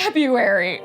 February.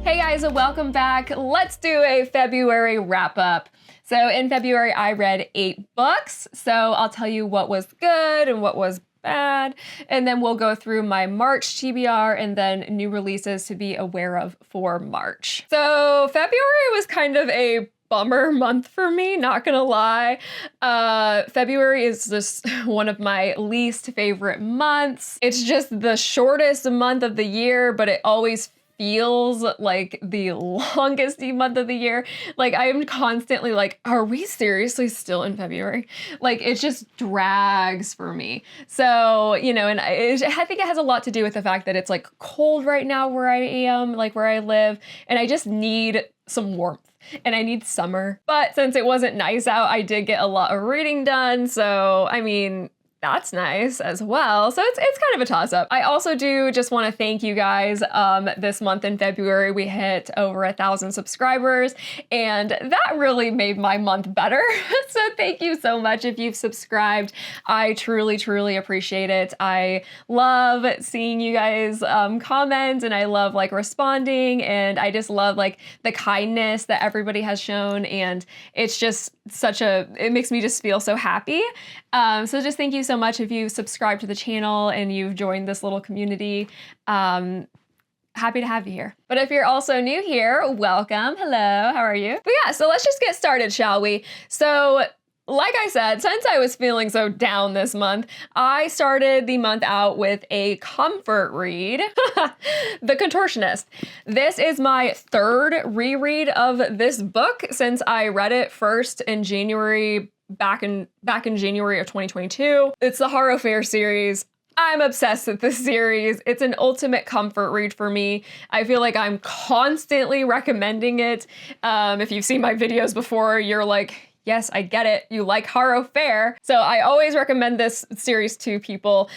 Hey guys, welcome back. Let's do a February wrap up. So in February, I read 8 books. So I'll tell you what was good and what was bad. And then we'll go through my March TBR and then new releases to be aware of for March. So February was kind of a bummer month for me, not gonna lie. February is just one of my least favorite months. It's just the shortest month of the year, but it always feels like the longest month of the year. Like I'm constantly like, are we seriously still in February? Like it just drags for me. So, you know, and I think it has a lot to do with the fact that it's like cold right now where I am, like where I live, and I just need some warmth. And I need summer. But since it wasn't nice out, I did get a lot of reading done. So, I mean, that's nice as well. So it's kind of a toss-up. I also do just want to thank you guys. This month in February, we hit over 1,000 subscribers, and that really made my month better. So thank you so much if you've subscribed. I truly, truly appreciate it. I love seeing you guys comment, and I love like responding, and I just love like the kindness that everybody has shown, and it's just it makes me just feel so happy. So just thank you so much if you subscribe to the channel and you've joined this little community. Happy to have you here. But if you're also new here, welcome. Hello, how are you? But yeah, so let's just get started, shall we? So like I said, since I was feeling so down this month, I started the month out with a comfort read, The Contortionist. This is my 3rd reread of this book since I read it first in January, back in January of 2022. It's the Horror Fair series. I'm obsessed with this series. It's an ultimate comfort read for me. I feel like I'm constantly recommending it. If you've seen my videos before, you're like, yes, I get it. You like Horror Fair. So I always recommend this series to people.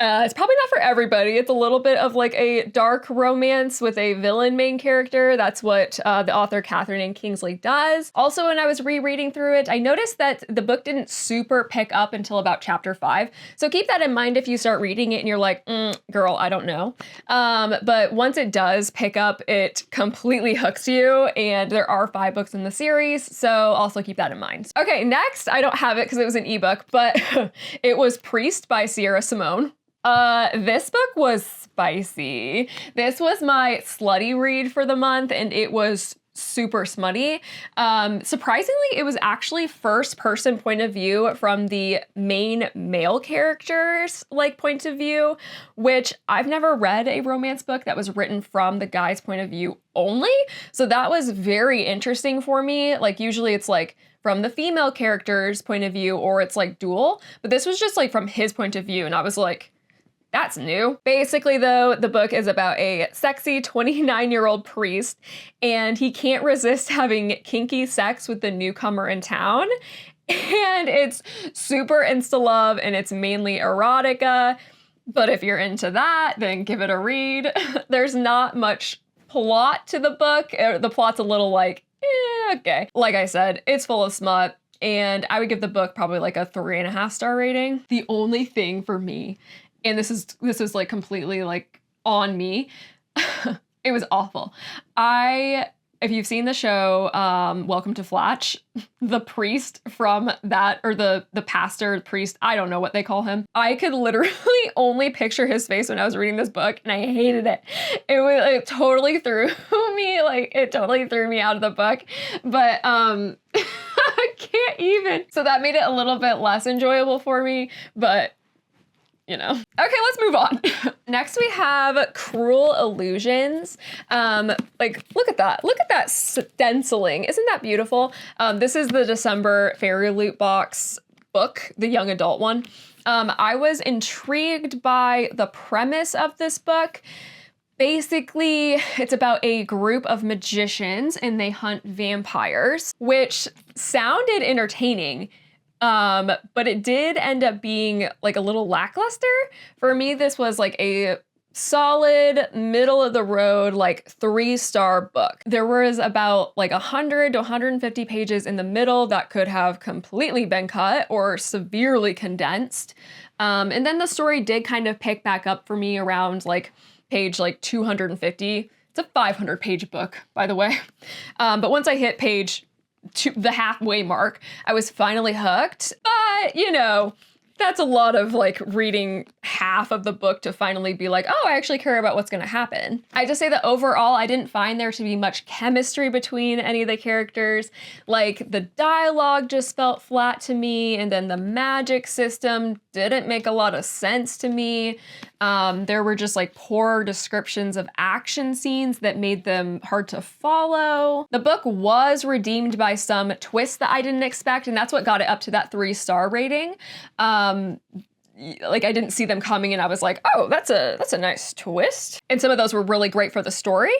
It's probably not for everybody. It's a little bit of like a dark romance with a villain main character. That's what the author Kathryn and Kingsley does. Also, when I was rereading through it, I noticed that the book didn't super pick up until about chapter 5. So keep that in mind if you start reading it and you're like, girl, I don't know. But once it does pick up, it completely hooks you. And there are 5 books in the series. So also keep that in mind. Okay, next, I don't have it because it was an ebook, but it was Priest by Simone. This book was spicy. This was my slutty read for the month, and it was super smutty. Surprisingly, it was actually first person point of view from the main male character's like point of view, which I've never read a romance book that was written from the guy's point of view only. So that was very interesting for me. Like usually it's like from the female character's point of view or it's like dual, but this was just like from his point of view. And I was like, that's new. Basically, though, the book is about a sexy 29-year-old priest, and he can't resist having kinky sex with the newcomer in town. And it's super insta-love, and it's mainly erotica. But if you're into that, then give it a read. There's not much plot to the book. The plot's a little like, okay. Like I said, it's full of smut. And I would give the book probably like a 3.5-star rating. The only thing for me, and this is like completely like on me, it was awful. If you've seen the show, Welcome to Flatch, the priest from that, or the pastor, priest, I don't know what they call him. I could literally only picture his face when I was reading this book, and I hated it. It totally threw me, like it totally threw me out of the book. But I can't even. So that made it a little bit less enjoyable for me, but you know. Okay, let's move on. Next we have Cruel Illusions. Like, look at that. Look at that stenciling. Isn't that beautiful? This is the December Fairy Loot Box book, the young adult one. I was intrigued by the premise of this book. Basically, it's about a group of magicians and they hunt vampires, which sounded entertaining. But it did end up being like a little lackluster. For me, this was like a solid, middle of the road, like 3-star book. There was about like 100 to 150 pages in the middle that could have completely been cut or severely condensed. And then the story did kind of pick back up for me around like page like 250. It's a 500-page book, by the way. But once I hit page the halfway mark, I was finally hooked. But, you know, that's a lot of like reading half of the book to finally be like, oh, I actually care about what's gonna happen. I just say that overall, I didn't find there to be much chemistry between any of the characters. Like the dialogue just felt flat to me, and then the magic system didn't make a lot of sense to me. There were just like poor descriptions of action scenes that made them hard to follow. The book was redeemed by some twists that I didn't expect, and that's what got it up to that 3-star rating. Like I didn't see them coming and I was like, oh, that's a nice twist. And some of those were really great for the story.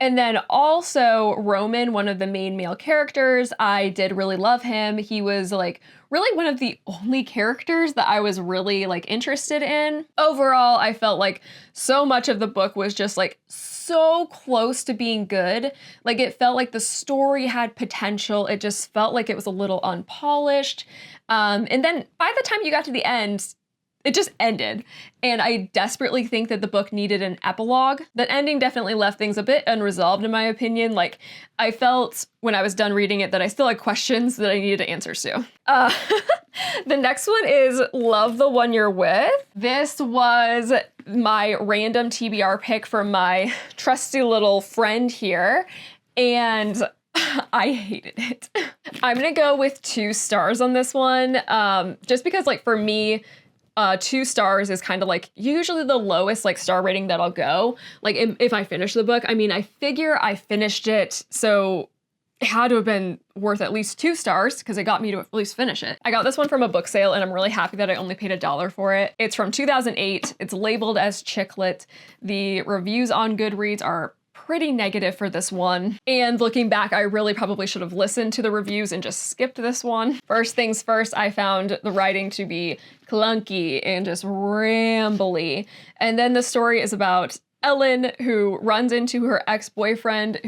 And then also Roman, one of the main male characters, I did really love him. He was like really one of the only characters that I was really like interested in. Overall, I felt like so much of the book was just like so close to being good. Like it felt like the story had potential. It just felt like it was a little unpolished. And then by the time you got to the end, it just ended. And I desperately think that the book needed an epilogue. That ending definitely left things a bit unresolved in my opinion. Like I felt when I was done reading it that I still had questions that I needed answers to. The next one is Love the One You're With. This was my random TBR pick from my trusty little friend here. And I hated it. I'm gonna go with 2 stars on this one. Just because like for me, 2 stars is kind of like usually the lowest like star rating that I'll go. Like if I finish the book, I mean, I figure I finished it, so it had to have been worth at least 2 stars because it got me to at least finish it. I got this one from a book sale and I'm really happy that I only paid $1 for it. It's from 2008. It's labeled as chick lit. The reviews on Goodreads are pretty negative for this one. And looking back, I really probably should have listened to the reviews and just skipped this one. First things first, I found the writing to be clunky and just rambly. And then the story is about Ellen, who runs into her ex-boyfriend,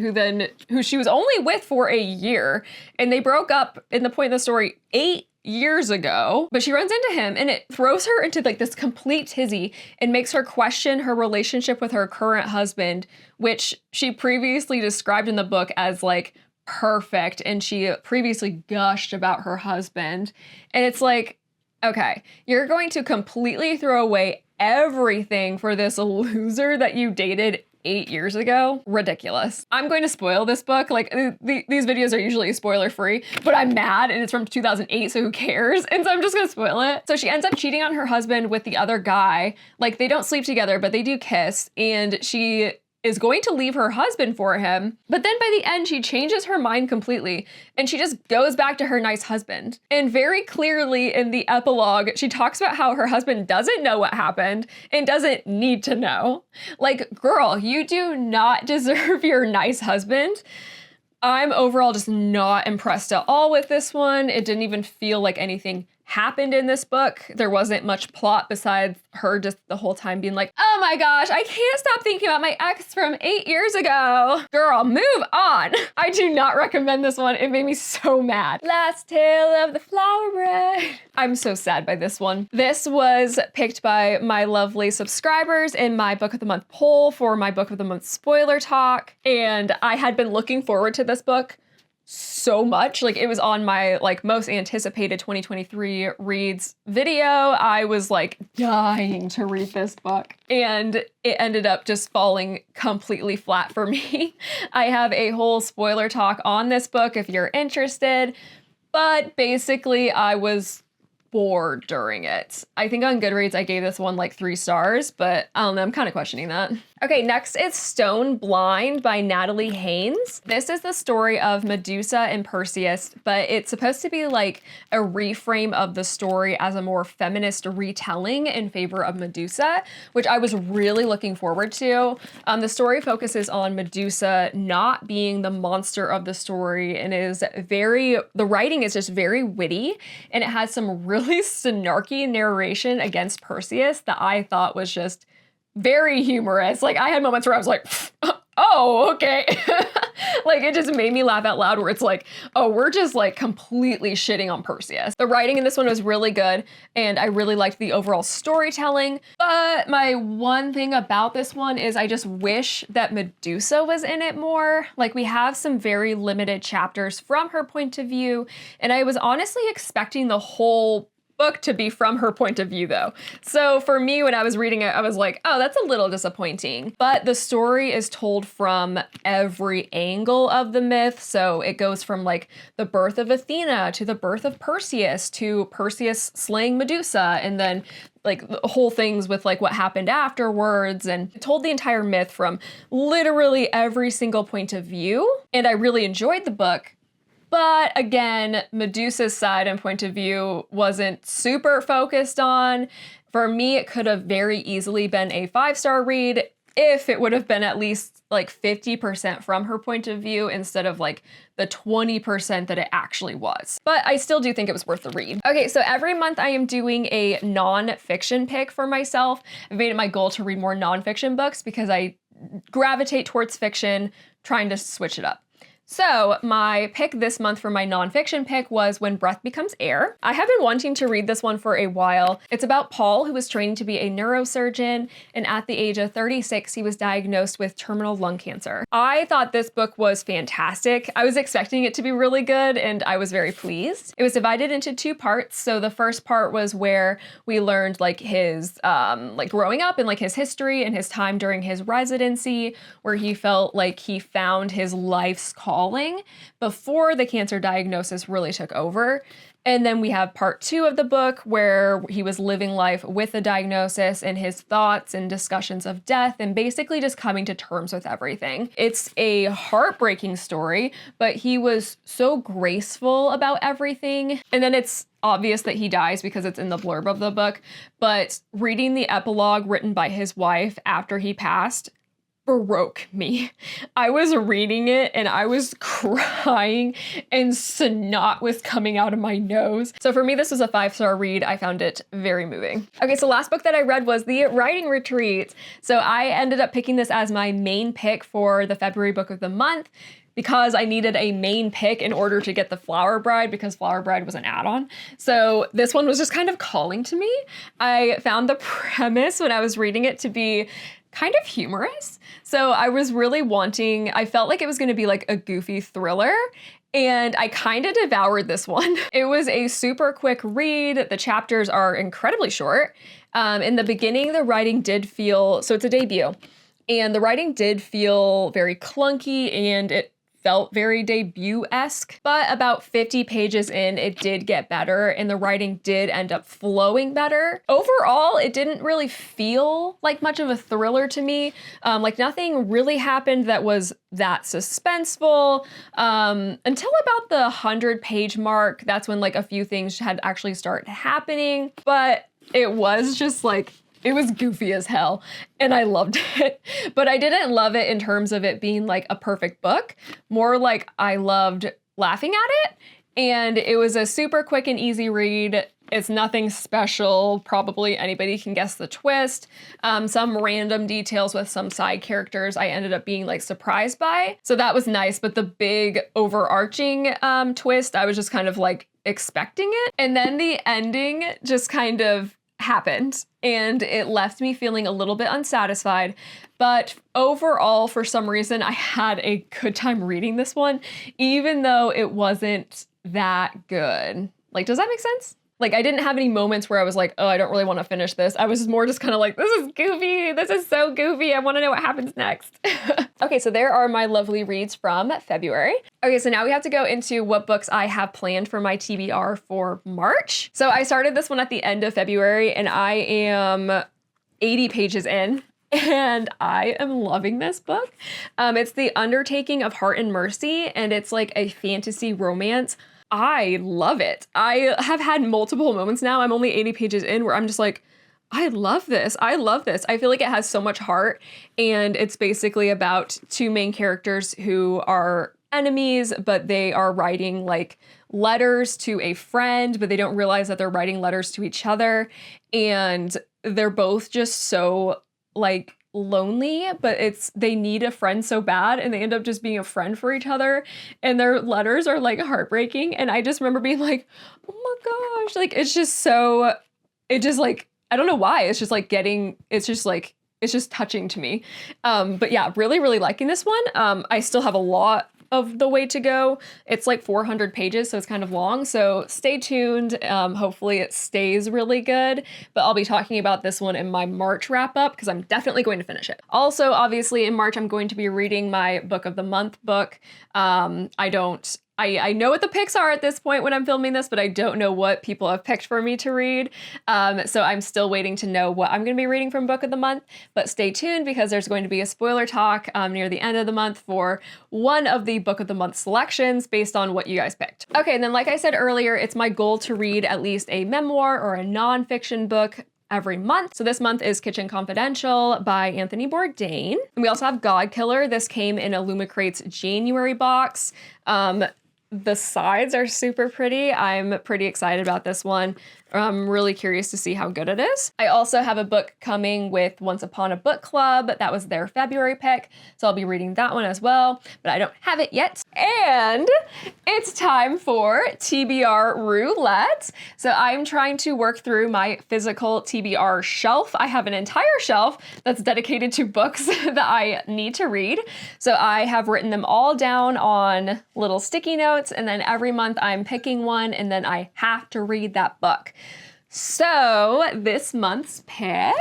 who she was only with for a year. And they broke up in the point of the story 8 years ago, but she runs into him and it throws her into like this complete tizzy and makes her question her relationship with her current husband, which she previously described in the book as like perfect. And she previously gushed about her husband. And it's like, okay, you're going to completely throw away everything for this loser that you dated 8 years ago. Ridiculous. I'm going to spoil this book. Like these videos are usually spoiler free, but I'm mad and it's from 2008, so who cares? And so I'm just gonna spoil it. So she ends up cheating on her husband with the other guy. Like they don't sleep together, but they do kiss, and she is going to leave her husband for him. But then by the end, she changes her mind completely and she just goes back to her nice husband. And very clearly in the epilogue, she talks about how her husband doesn't know what happened and doesn't need to know. Like, girl, you do not deserve your nice husband. I'm overall just not impressed at all with this one. It didn't even feel like anything happened in this book. There wasn't much plot besides her just the whole time being like, oh my gosh, I can't stop thinking about my ex from 8 years ago. Girl, move on. I do not recommend this one. It made me so mad. Last Tale of the Flower Bride. I'm so sad by this one. This was picked by my lovely subscribers in my Book of the Month poll for my Book of the Month spoiler talk. And I had been looking forward to this book so much. Like it was on my like most anticipated 2023 reads video. I was like dying to read this book and it ended up just falling completely flat for me. I have a whole spoiler talk on this book if you're interested, but basically I was bored during it. I think on Goodreads I gave this one like 3 stars, but I don't know, I'm kind of questioning that. Okay, next is Stone Blind by Natalie Haynes. This is the story of Medusa and Perseus, but it's supposed to be like a reframe of the story as a more feminist retelling in favor of Medusa, which I was really looking forward to. The story focuses on Medusa not being the monster of the story and the writing is just very witty, and it has some really snarky narration against Perseus that I thought was just very humorous. Like I had moments where I was like, oh, okay. Like it just made me laugh out loud where it's like, oh, we're just like completely shitting on Perseus. The writing in this one was really good and I really liked the overall storytelling. But my one thing about this one is I just wish that Medusa was in it more. Like we have some very limited chapters from her point of view and I was honestly expecting the whole book to be from her point of view though. So for me, when I was reading it, I was like, oh, that's a little disappointing. But the story is told from every angle of the myth. So it goes from like the birth of Athena to the birth of Perseus to Perseus slaying Medusa and then like the whole things with like what happened afterwards, and it told the entire myth from literally every single point of view. And I really enjoyed the book. But again, Medusa's side and point of view wasn't super focused on. For me, it could have very easily been a 5-star read if it would have been at least like 50% from her point of view instead of like the 20% that it actually was. But I still do think it was worth the read. Okay, so every month I am doing a non-fiction pick for myself. I've made it my goal to read more non-fiction books because I gravitate towards fiction, trying to switch it up. So my pick this month for my nonfiction pick was When Breath Becomes Air. I have been wanting to read this one for a while. It's about Paul, who was training to be a neurosurgeon, and at the age of 36, he was diagnosed with terminal lung cancer. I thought this book was fantastic. I was expecting it to be really good, and I was very pleased. It was divided into 2 parts. So the first part was where we learned like his like growing up and like his history and his time during his residency, where he felt like he found his life's calling before the cancer diagnosis really took over. And then we have part 2 of the book where he was living life with the diagnosis and his thoughts and discussions of death and basically just coming to terms with everything. It's a heartbreaking story, but he was so graceful about everything. And then it's obvious that he dies because it's in the blurb of the book, but reading the epilogue written by his wife after he passed broke me. I was reading it and I was crying and snot was coming out of my nose. So for me, this was a 5-star read. I found it very moving. Okay, so last book that I read was The Writing Retreat. So I ended up picking this as my main pick for the February book of the month because I needed a main pick in order to get the Flower Bride because Flower Bride was an add-on. So this one was just kind of calling to me. I found the premise when I was reading it to be kind of humorous. So I was really wanting, I felt like it was gonna be like a goofy thriller, and I kind of devoured this one. It was a super quick read. The chapters are incredibly short. In the beginning, the writing did feel, so it's a debut, and the writing did feel very clunky and it felt very debut-esque, but about 50 pages in, it did get better and the writing did end up flowing better. Overall, it didn't really feel like much of a thriller to me. Like nothing really happened that was that suspenseful until about the 100-page mark. That's when like a few things had actually started happening, but it was just like, it was goofy as hell, and I loved it. But I didn't love it in terms of it being like a perfect book. More like I loved laughing at it, and it was a super quick and easy read. It's nothing special. Probably anybody can guess the twist. Some random details with some side characters I ended up being like surprised by. So that was nice, but the big overarching twist, I was just kind of like expecting it. And then the ending just kind of happened and it left me feeling a little bit unsatisfied, but overall, for some reason, I had a good time reading this one, even though it wasn't that good. Like, does that make sense? Like, I didn't have any moments where I was like, oh, I don't really want to finish this. I was more just kind of like, this is goofy. This is so goofy. I want to know what happens next. Okay, so there are my lovely reads from February. Okay, so now we have to go into what books I have planned for my TBR for March. So I started this one at the end of February and I am 80 pages in. And I am loving this book. It's The Undertaking of Hart and Mercy, and it's like a fantasy romance. I love it. I have had multiple moments now, I'm only 80 pages in, where I'm just like, I love this. I love this. I feel like it has so much heart, and it's basically about 2 main characters who are enemies, but they are writing like letters to a friend, but they don't realize that they're writing letters to each other, and they're both just so like lonely, but they need a friend so bad and they end up just being a friend for each other, and their letters are like heartbreaking. And I just remember being like, oh my gosh, like it just like, I don't know why, it's just touching to me. But yeah, really, really liking this one. I still have a lot of the way to go. It's like 400 pages, so it's kind of long. So stay tuned. Hopefully it stays really good, but I'll be talking about this one in my March wrap up because I'm definitely going to finish it. Also, obviously in March, I'm going to be reading my book of the month book. I know what the picks are at this point when I'm filming this, but I don't know what people have picked for me to read. So I'm still waiting to know what I'm going to be reading from Book of the Month, but stay tuned because there's going to be a spoiler talk near the end of the month for one of the Book of the Month selections based on what you guys picked. Okay, and then like I said earlier, it's my goal to read at least a memoir or a nonfiction book every month. So this month is Kitchen Confidential by Anthony Bourdain. And we also have Godkiller. This came in a Lumicrates January box. The sides are super pretty. I'm pretty excited about this one. I'm really curious to see how good it is. I also have a book coming with Once Upon a Book Club. That was their February pick, so I'll be reading that one as well, but I don't have it yet. And it's time for TBR roulette. So I'm trying to work through my physical TBR shelf. I have an entire shelf that's dedicated to books that I need to read. So I have written them all down on little sticky notes, and then every month I'm picking one, and then I have to read that book. So this month's pick,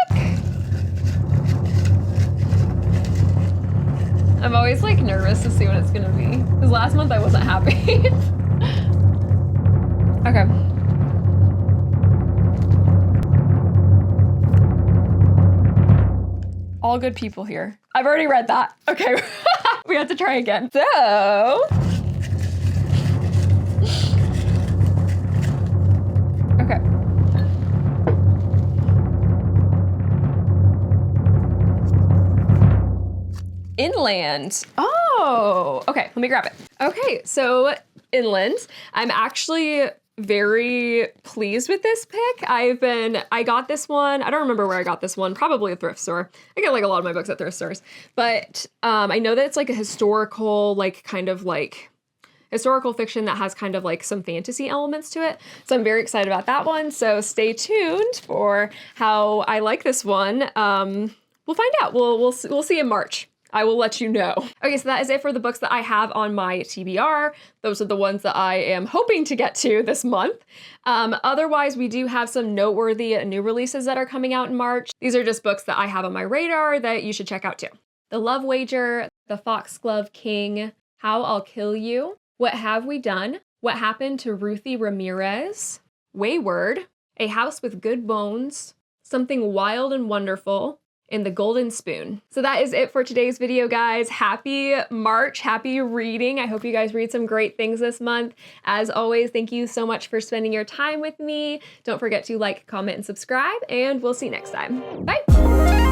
I'm always like nervous to see what it's gonna be, because last month I wasn't happy. Okay. All good people here. I've already read that. Okay, we have to try again. So, okay. Inland. Oh, okay, let me grab it. Okay, so Inland. I'm actually very pleased with this pick. I got this one, I don't remember where I got this one, probably a thrift store. I get like a lot of my books at thrift stores, but I know that it's like a historical, like kind of like historical fiction that has kind of like some fantasy elements to it. So I'm very excited about that one. So stay tuned for how I like this one. We'll find out. We'll see in March. I will let you know. Okay, so that is it for the books that I have on my TBR. Those are the ones that I am hoping to get to this month. Otherwise, we do have some noteworthy new releases that are coming out in March. These are just books that I have on my radar that you should check out too. The Love Wager, The Foxglove King, How I'll Kill You, What Have We Done, What Happened to Ruthie Ramirez, Wayward, A House with Good Bones, Something Wild and Wonderful, and The Golden Spoon. So that is it for today's video, guys. Happy March, happy reading. I hope you guys read some great things this month. As always, thank you so much for spending your time with me. Don't forget to like, comment, and subscribe, and we'll see you next time. Bye.